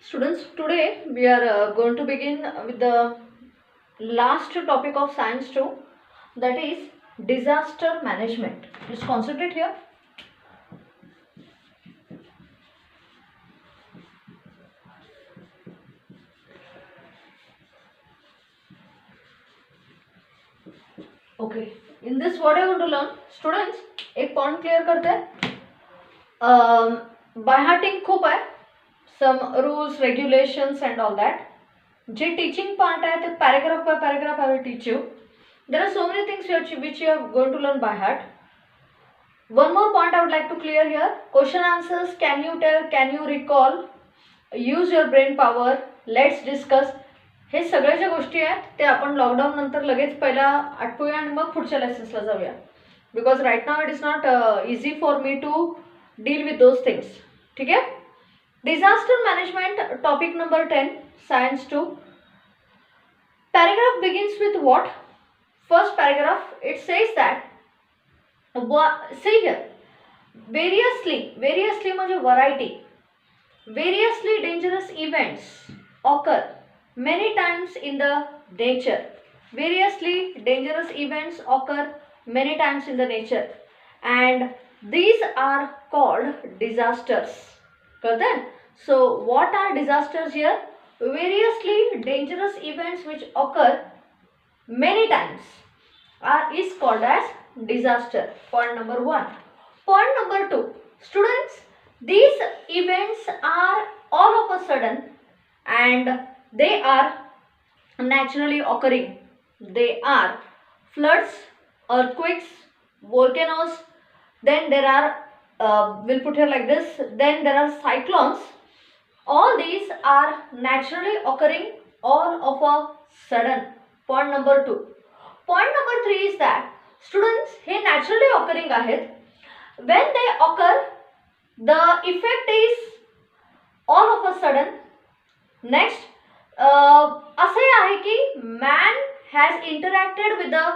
Students, today we are going to begin with the last topic of science 2, that is disaster management. Just concentrate here. Okay, in this what I want to learn, students, एक point clear करते हैं. By hearting खूप आहे, some rules regulations and all that. जे teaching part आहे ते paragraph by paragraph I will teach you. There are so many things which you are going to learn by heart. One more point I would like to clear here. Question answers, can you tell, can you recall, use your brain power, let's discuss. हे सगळ्या ज्या गोष्टी आहेत ते आपण lockdown नंतर लगेच पहिला आठवूया आणि मग पुढच्या लेसन्सला जाऊया. Because right now it is not easy for me to deal with those things. ठीक आहे. Disaster management topic number 10 science 2. Paragraph begins with what? First paragraph, it says that, see here, variously म्हणजे variety, variously dangerous events occur many times in the nature. Variously dangerous events occur many times in the nature and these are called disasters. कळतंय? So what are disasters here? Variously dangerous events which occur many times is called as disaster. Point number 1. Point number 2. Students, these events are all of a sudden and they are naturally occurring. They are floods, earthquakes, volcanoes, then there are we'll put here like this, then there are cyclones. All these are naturally occurring all of a sudden. Point number 2. Point number 3 is that students, हे naturally occurring आहेत. When they occur, the effect is all of a sudden. Next, असे आहे की man has interacted with the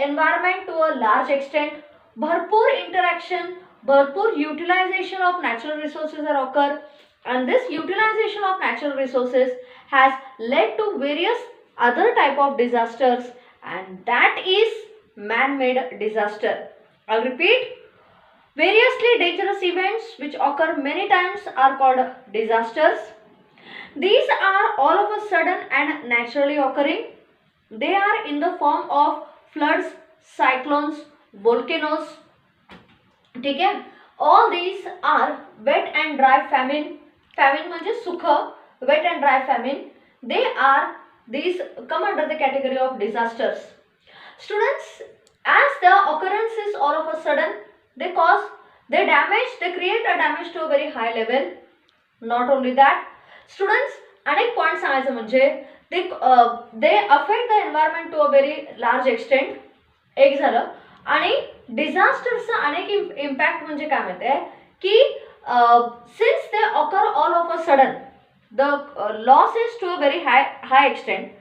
environment to a large extent. भरपूर interaction, भरपूर utilization of natural resources are occur. And this utilization of natural resources has led to various other type of disasters and that is man-made disaster. I'll repeat. Variously dangerous events which occur many times are called disasters. These are all of a sudden and naturally occurring. They are in the form of floods, cyclones, volcanoes. ठीक है? All these are wet and dry famine. Famine म्हणजे सुख, wet and dry famine. These come under the category of disasters. Students, as the occurrence is all of a sudden, they create a damage to a very high level. Not only that, students, अनेक point सांगायचं म्हणजे they affect the environment to a very large extent. एक झालं. आणि डिझास्टरचा अनेक impact म्हणजे काय माहिती आहे की since they occur all of a sudden, the loss is to a very high extent.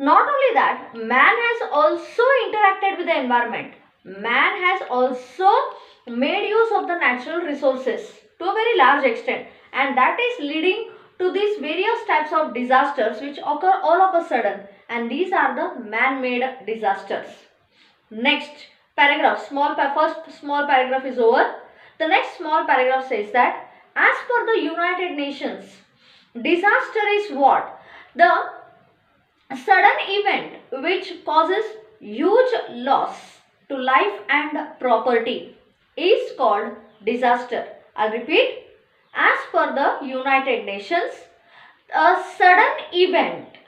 Not only that, man has also interacted with the environment. Man has also made use of the natural resources to a very large extent, and that is leading to these various types of disasters which occur all of a sudden, and these are the man-made disasters. Next paragraph, first small paragraph is over. The next small paragraph says that as per the United Nations, disaster is what? The sudden event which causes huge loss to life and property is called disaster. I'll repeat. As per the United Nations, a sudden event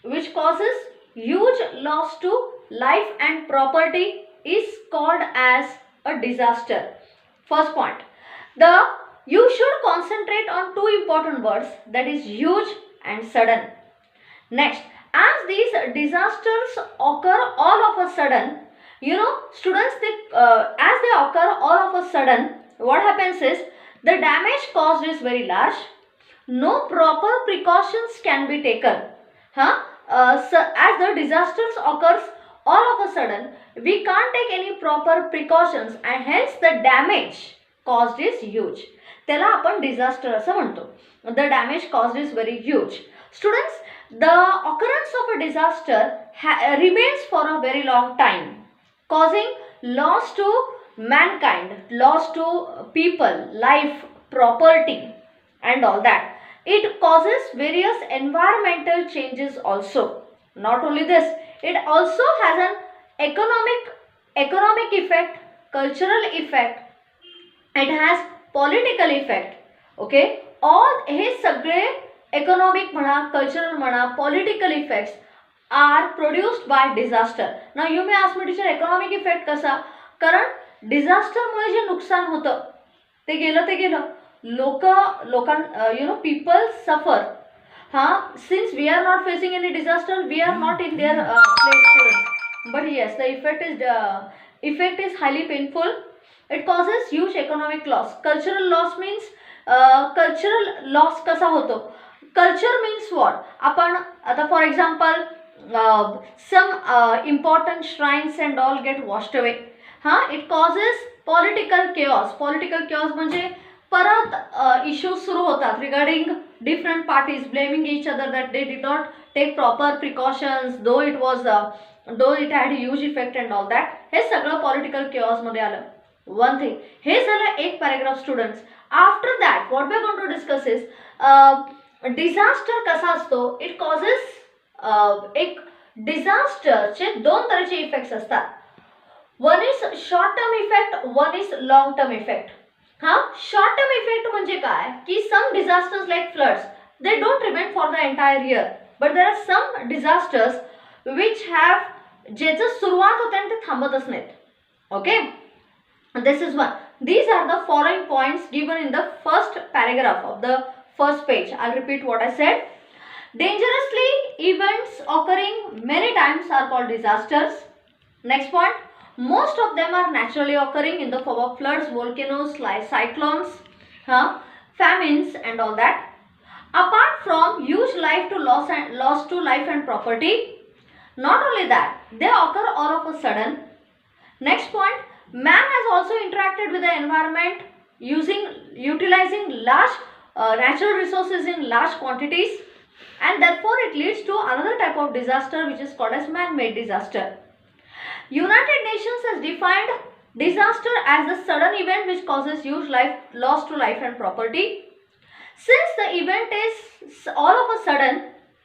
which causes huge loss to life and property is called as a disaster. First point, you should concentrate on two important words, that is huge and sudden. Next, as these disasters occur all of a sudden, students, as they occur all of a sudden, what happens is the damage caused is very large. No proper precautions can be taken. So as the disasters occurs all of a sudden, we can't take any proper precautions and hence the damage caused is huge. त्याला आपण disaster असं म्हणतो. The damage caused is very huge. Students, the occurrence of a disaster remains for a very long time, causing loss to mankind, loss to people, life, property, and all that. It causes various environmental changes also. Not only this, it also has an economic effect, cultural effect, it has political effect. Okay, all हे सगळे economic म्हणा, cultural म्हणा, political effects are produced by disaster. Now you may ask me, teacher, economic effect कसा? कारण disaster मुळे जे नुकसान होतं ते गेलं people suffer. Since we are not facing any disaster, we are not in their place, students. But yes, the effect is highly painful. It causes huge economic loss. Cultural loss means cultural loss कसा होतो? Culture means what? आपण आता for example some important shrines and all get washed away. It causes political chaos. Political chaos म्हणजे परत issues सुरू होतात regarding different parties blaming each other that they did not take proper precautions, though it had a huge effect and all that. हे सगळं political chaos मध्ये आलं. One thing, हे झालं एक paragraph, students. After that, what we are going to discuss is disaster कसा असतो? It causes एक डिझास्टरचे दोन तऱ्हेचे इफेक्ट्स असतात. One is short term effect, one is long term effect. Short term effect म्हणजे काय की some disasters like floods they don't remain for the entire year, but there are some disasters which have ज्याचं सुरुवात होते आणि ते थांबतच नाहीत. Okay, this is one. These are the following points given in the first paragraph of the first page. I'll repeat what I said. Dangerously events occurring many times are called disasters. Next point, most of them are naturally occurring in the form of floods, volcanoes, cyclones, famines and all that. Apart from huge loss to life and property, not only that, they occur all of a sudden. Next point, man has also interacted with the environment utilizing large natural resources in large quantities, and therefore it leads to another type of disaster which is called as man-made disaster. United Nations has defined disaster as the sudden event which causes huge loss to life and property. Since the event is all of a sudden,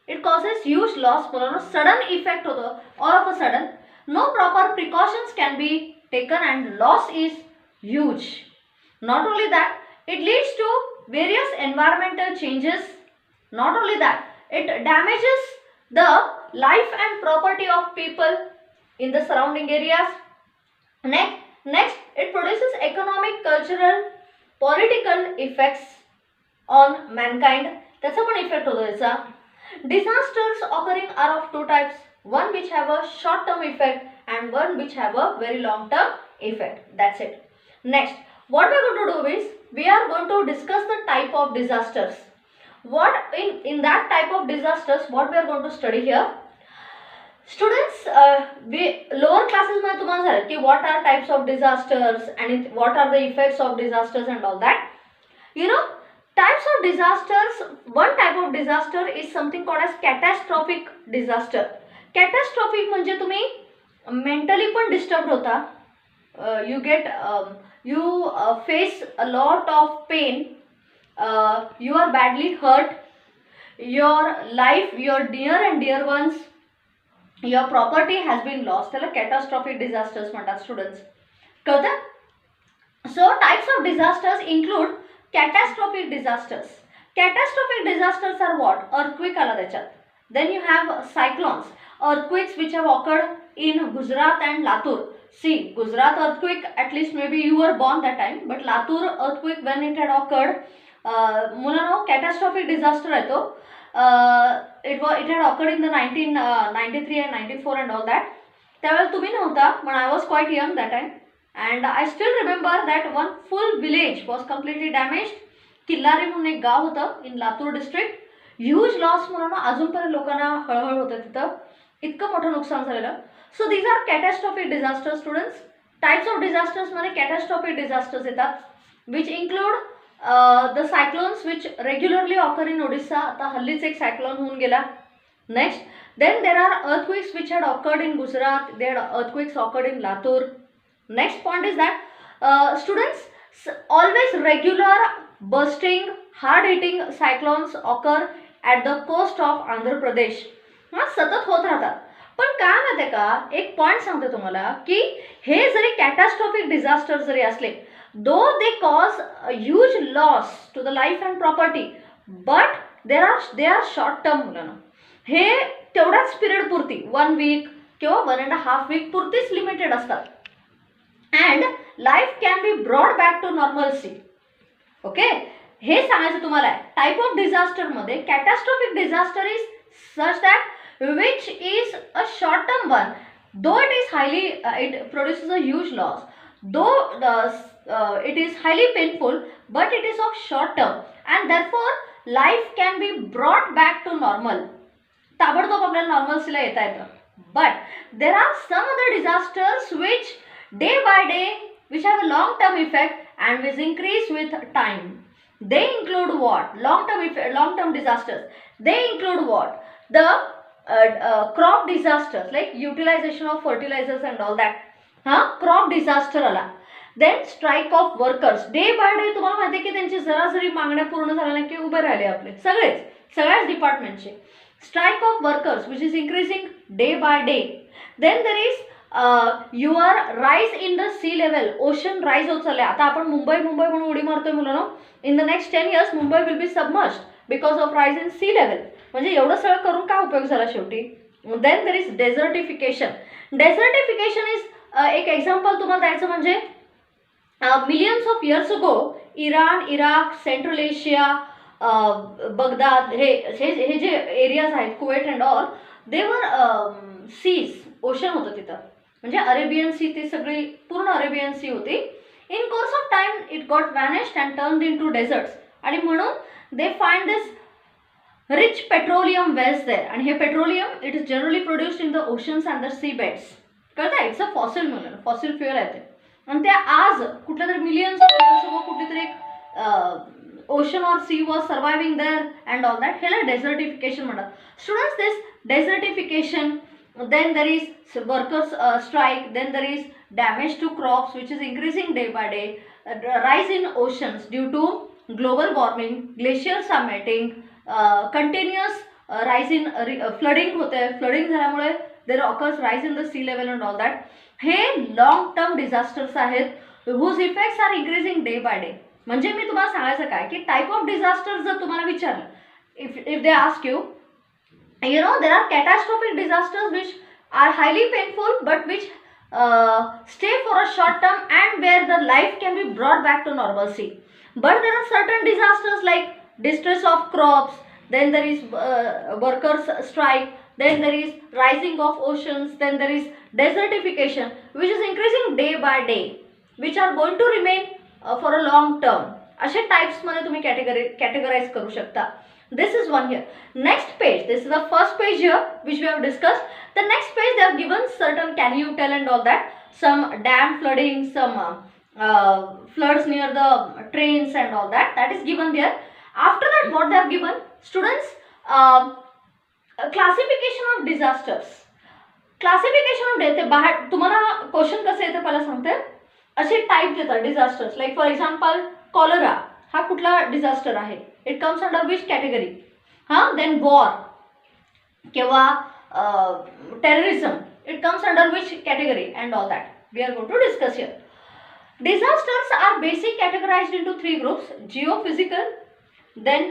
it causes huge loss, sudden effect all of a sudden, no proper precautions can be taken and loss is huge. Not only that, it leads to various environmental changes. Not only that, it damages the life and property of people in the surrounding areas. Next, it produces economic, cultural, political effects on mankind. त्याचा पण effect होतो त्याचा. Disasters occurring are of two types. One which have a short term effect and one which have a very long term effect. That's it. Next, what we are going to do is we are going to discuss the type of disasters. What in that type of disasters, what we are going to study here, students, we lower classes मध्ये तुम्हाला सांगितलं की what are types of disasters and what are the effects of disasters and all that. Types of disasters, one type of disaster is something called as catastrophic disaster. Catastrophic म्हणजे तुम्ही mentally पण disturbed होता, you face a lot of pain, you are badly hurt, your life, your near and dear ones, your property has been lost. त्याला catastrophic disasters म्हणतात students. कळतं? So types of disasters include catastrophic disasters. Catastrophic disasters are what? Earthquake आला त्याच्यात. Then you have cyclones, earthquakes which have occurred in Gujarat and Latur. See, Gujarat earthquake, at least maybe you were born that time, but Latur earthquake when it had occurred, catastrophic disaster आहे तो. It had occurred in the 1993 and 94 and all that. त्यावेळेला तुम्ही नव्हता, but I was quite young that time, and I still remember that one full village was completely damaged. Killari म्हणून एक गाव होतं in Latur district. Huge loss म्हणून अजूनपर्यंत लोकांना हळहळ होतं तिथं, इतकं मोठं नुकसान झालेलं. So these are catastrophic disasters, students. Types of disasters मध्ये catastrophic disasters येतात, which include the cyclones which regularly occur in Odisha, आता हल्लीच एक सायक्लोन होऊन गेला. Next, then there are earthquakes which had occurred in Gujarat, there are earthquakes occurred in Latur. Next point is that students, always regular bursting hard hitting cyclones occur at the coast of Andhra Pradesh. हां, सतत होत राहतात. पण काय माहिती आहे का, एक पॉईंट सांगते तुम्हाला की हे जरी कॅटॅस्ट्रॉफिक डिझास्टर जरी असले, though they cause huge loss to the life and property, but they are short term. मुलांना हे तेवढाच पिरियड पुरती, 1 वीक किंवा 1.5 वीक पुरतीच लिमिटेड असतात. And life can be brought back to normalcy. Okay, हे सांगायचं तुम्हाला. टाईप ऑफ डिझास्टरमध्ये catastrophic disaster is such that which is a short term one, though it is highly it produces a huge loss, though it is highly painful, but it is of short term and therefore life can be brought back to normal. ताबडतोब आपल्याला नॉर्मल्सीला येता येतं. But there are some other disasters which day by day which have a long term effect and which increase with time. They include what? Long term disasters. They include what? The crop disasters like utilization of fertilizers and all that. Crop disaster आला. Then strike of workers. Day by day तुम्हाला माहिती आहे की त्यांची जराजरी मागण्या पूर्ण झाल्या नाही की उभे राहिले आपले सगळ्याच डिपार्टमेंटचे. Strike of workers which is increasing day by day. Then there is your rise in the sea level. Ocean rise होत चालले. आता आपण मुंबई म्हणून उडी मारतोय मुलांनो. In the next 10 years Mumbai will be submerged because of rise in sea level. म्हणजे एवढं सगळं करून काय उपयोग झाला शेवटी. Then there is desertification. Desertification is एक एक्झाम्पल तुम्हाला द्यायचं म्हणजे millions of years ago Iran, Iraq, central Asia, Baghdad, हे जे एरियाज आहेत, Kuwait and all, they were seas, ocean होतं तिथं. म्हणजे अरेबियन सी, ती सगळी पूर्ण अरेबियन सी होती. In course of time it got vanished and turned into deserts. आणि म्हणून they find this rich petroleum wells there. आणि हे petroleum it is generally produced in the oceans and the sea beds. कळतं, it's a fossil म्हणून, fossil fuel आहे ते. आणि त्या आज कुठल्या तरी मिलियन्स ऑफ इयर्स अगो कुठली तरी एक ocean or sea was surviving there and all that. ह्याला desertification म्हणतात. Students, this desertification, then there is workers strike, then there is damage to crops which is increasing day by day, rise in oceans due to global warming, glaciers are melting, continuous rise in flooding होते. Flooding झाल्यामुळे there occurs rise in the sea level and all that. हे long term disasters आहेत whose effects are increasing day by day. म्हणजे मी तुम्हाला सांगायचं काय की type of disaster जर तुम्हाला विचारलं, if they ask you, you know, there are catastrophic disasters which are highly painful but which stay for a short term and where the life can be brought back to normalcy. But there are certain disasters like distress of crops, then there is workers strike, then there is rising of oceans, then there is desertification which is increasing day by day, which are going to remain for a long term. असे types मध्ये तुम्ही कॅटेगराइज करू शकता. This is one here. Next page, this is the first page here which we have discussed. The next page they have given certain, can you tell and all that, some dam flooding, some floods near the trains and all that, that is given there. After that what they have given, students, classification of disasters. Classification of death, बाहेर तुम्हाला question कसे येते पहिला सांगते. असे type देतात disasters. Like for example cholera हा कुठला डिझास्टर आहे, it comes under which category. Then war किंवा terrorism, it comes under which category and all that we are going to discuss here. Disasters are basic categorized into 3 groups: geophysical, then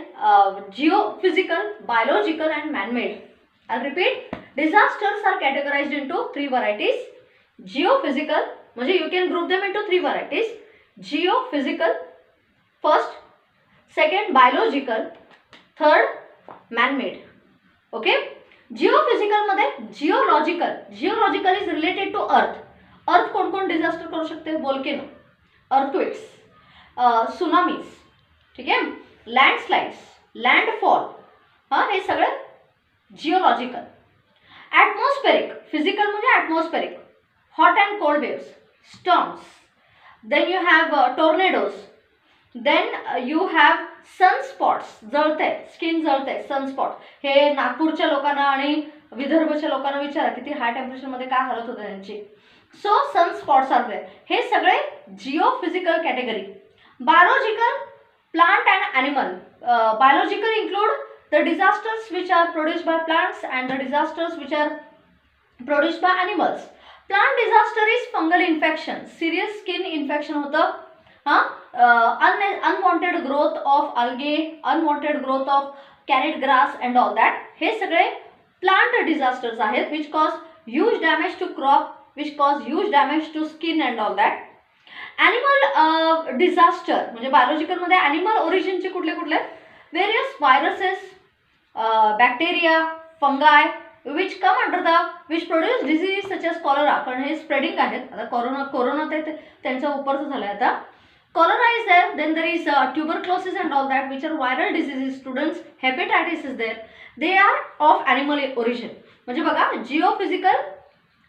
geophysical, biological and man-made. I'll repeat. Disasters are categorized into 3 varieties. Geophysical, म्हणजे you can group them into 3 varieties. Geophysical first, second biological, third man-made. Okay. Geophysical मध्ये geological is related to earth. अर्थ कोण कोण disaster करू शकते, volcano, earthquakes, tsunamis, ठीक आहे, लँडस्लाइड्स, landfall, हे सगळं जिओलॉजिकल. ॲटमॉस्फेरिक, फिजिकल म्हणजे atmospheric, hot and cold waves, storms, then you have tornadoes, then you have sunspots, जळते, स्किन जळते, सनस्पॉट. हे नागपूरच्या लोकांना आणि विदर्भच्या लोकांना विचारा किती हाय टेम्परेचरमध्ये काय हालत होतं त्यांची. सो सनस्पॉट्स आर देअर. हे सगळे geophysical category. Biological, plant and animal. Biological include the disasters which are produced by plants and the disasters which are produced by animals. Plant disaster is fungal infection, serious skin infection होतं. Unwanted growth of algae, unwanted growth of carrot grass and all that. हे सगळे plant disasters आहेत which cause huge damage to crop, which cause huge damage to skin and all that. Animal disaster म्हणजे बायोलॉजिकलमध्ये animal ओरिजिनचे कुठले कुठले, various viruses, bacteria, fungi which come under the which produce disease such as cholera. कारण हे spreading आहेत. आता corona ते त्यांच्या उपरचं झालं आहे आता. Cholera is there, then there is tuberculosis and all that which are viral diseases. Students, hepatitis is there. They are of animal origin. म्हणजे बघा, geophysical,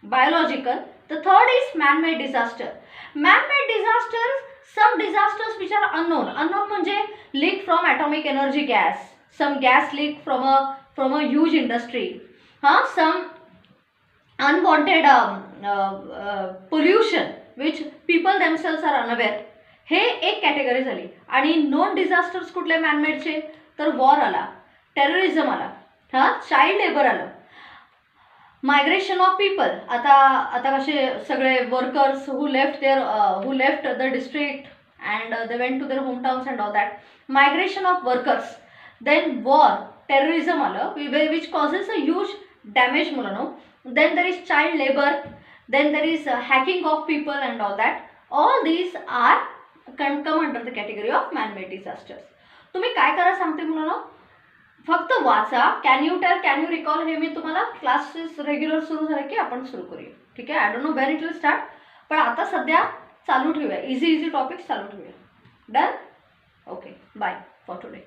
biological. The third is man made disaster. Man-made disasters, some disasters which are unknown. Unknown म्हणजे leak from atomic energy gas, some gas leak from a huge industry, some unwanted pollution which people themselves are unaware. हे एक category झाली. आणि non disasters कुठले मॅनमेडचे, तर war आला, terrorism आला, child labour आलं, migration of people. आता कसे सगळे workers who left the district and they went to their home towns and all that. Migration of workers. Then war, terrorism आलं which causes a huge damage मुलांनो. Then there is child labour. Then there is hacking of people and all that. All these are come under the category of manmade disasters. तुम्ही काय करा सांगते मुलांनो, फक्त वाचा. Can you tell, can you recall, हे मी तुम्हाला क्लासेस रेग्युलर सुरू झाले की आपण सुरू करूया. ठीक आहे. I don't know where it will start, पण आता सध्या चालू ठेवूया. इझी टॉपिक्स चालू ठेवूया. Done. Okay, bye for today.